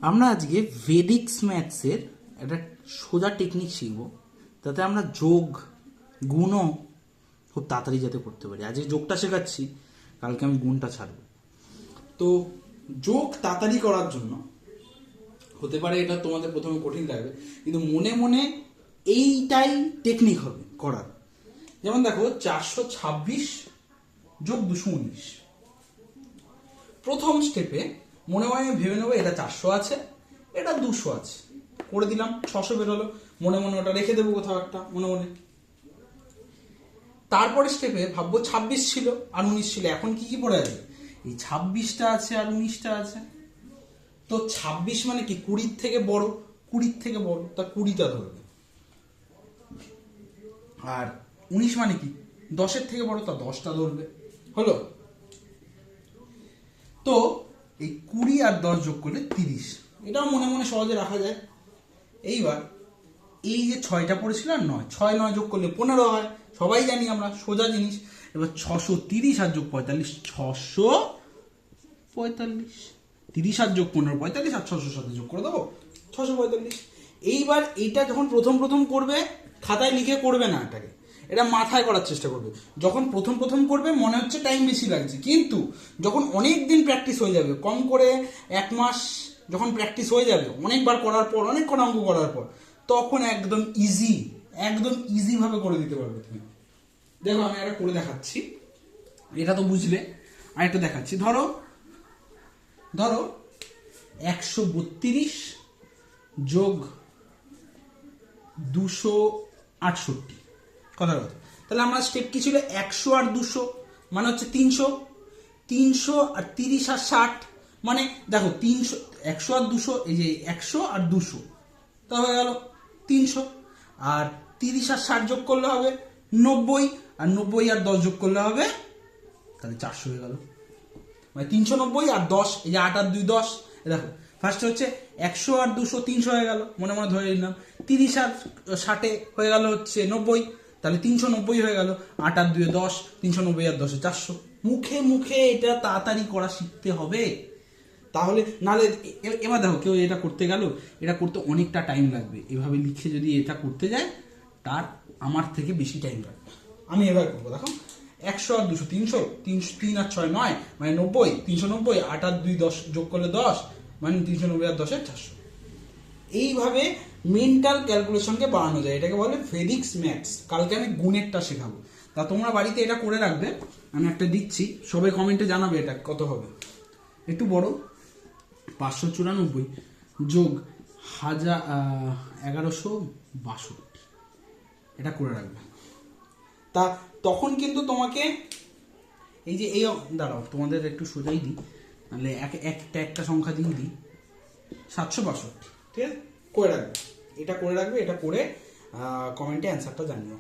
আমরা আজকে ভেদিক্স ম্যাথসের একটা সোজা টেকনিক শিখব, যাতে আমরা যোগ গুণও খুব তাড়াতাড়ি যাতে করতে পারি। আজকে যোগটা শেখাচ্ছি, কালকে আমি গুণটা ছাড়ব। তো যোগ তাড়াতাড়ি করার জন্য হতে পারে এটা তোমাদের প্রথমে কঠিন লাগবে, কিন্তু মনে মনে এইটাই টেকনিক হবে করার। যেমন দেখো 426 যোগ 219, প্রথম স্টেপে মনে মনে ভেবে নেবো এটা 400 আছে, এটা 200 আছে, করে দিলাম 600 বেরোলো। মনে মনে ওটা রেখে দেবো কোথাও একটা মনে মনে। তারপরে স্টেপে ভাববো 26 ছিল আর 19 ছিল, এখন কি কি পড়ে আছে? এই 26টা আছে আর 19টা আছে। তো 26 মানে কি 20 থেকে বড়, 20 থেকে বড়, তা 20টা ধরবে। আর 19 মানে কি 10-এর থেকে বড়, তা 10টা ধরবে। হলো? তো এই 20 আর 10 যোগ করলে 30, এটাও মনে মনে সহজে রাখা যায়। এইবার এই যে 6টা পড়েছিল আর 9, 6 9 যোগ করলে 15 হয়, সবাই জানি আমরা, সোজা জিনিস। এবার 630 আর যোগ 45, 645, 30 আর যোগ 15 45, আর 600 সাথে যোগ করে দেবো 645। এইবার এইটা যখন প্রথম প্রথম করবে, খাতায় লিখে করবে না, এটাকে এটা মাথায় করার চেষ্টা করবে। যখন প্রথম প্রথম করবে মনে হচ্ছে টাইম বেশি লাগছে, কিন্তু যখন অনেক দিন প্র্যাকটিস হয়ে যাবে, কম করে 1 মাস যখন প্র্যাকটিস হয়ে যাবে, অনেকবার করার পর, অনেক কটা অঙ্ক করার পর, তখন একদম ইজি ভাবে করে দিতে পারবে তুমি। দেখো আমি একটা করে দেখাচ্ছি, এটা তো বুঝলে, আর একটা দেখাচ্ছি। ধরো 132 যোগ 268, কথা। তাহলে আমার স্টেপ কি ছিল? 100 আর 200 মানে হচ্ছে 300, 300 আর 30 আর 60 মানে দেখো 300, 100 আর 200, এই যে 100 আর 200, তা হয়ে গেল 300। আর 30 আর 60 যোগ করলে হবে 90, আর 90 আর 10 যোগ করলে হবে, তাহলে 400 হয়ে গেল। মানে 390 আর 10, এই যে 8 আর 2 10। দেখো ফার্স্ট হচ্ছে 100 আর 200 300 হয়ে গেল, মনে মনে ধরে নিলাম। 30 আর 60 হয়ে গেল হচ্ছে 90, তাহলে 390 হয়ে গেল। 8 আর 2 10, 390 আর 10 400। মুখে মুখে এটা তাড়াতাড়ি করা শিখতে হবে, তাহলে নালে। এবার দেখো কেউ এটা করতে গেল, এটা করতে অনেকটা টাইম লাগবে। এভাবে লিখে যদি এটা করতে যায়, তার আমার থেকে বেশি টাইম লাগবে। আমি এভাবে করবো, দেখো 100 আর 200 300, 3 আর 6 9 মানে 90, 390, 8 আর 2 10 যোগ করলে 10 মানে 390 আর 10 400। এইভাবে মেন্টাল ক্যালকুলেশনকে বাড়ানো যায়, এটাকে বলে ভেদিক্স ম্যাথস। কালকে আমি গুণেরটা শেখাবো, তা তোমরা বাড়িতে এটা করে রাখবে। আমি একটা দিচ্ছি, সবাই কমেন্টে জানাবে এটা কত হবে। একটু বড়, 594 যোগ 1162, এটা করে রাখবে। তা তখন কিন্তু তোমাকে এই যে এই দাঁড়াও, তোমাদের একটু সোজাই দিই, নাহলে একটা সংখ্যা দিয়ে দিই, 762। ঠিক আছে, করে রাখবে, এটা করে রাখবে। এটা করে কমেন্টে অ্যান্সারটা জানিও।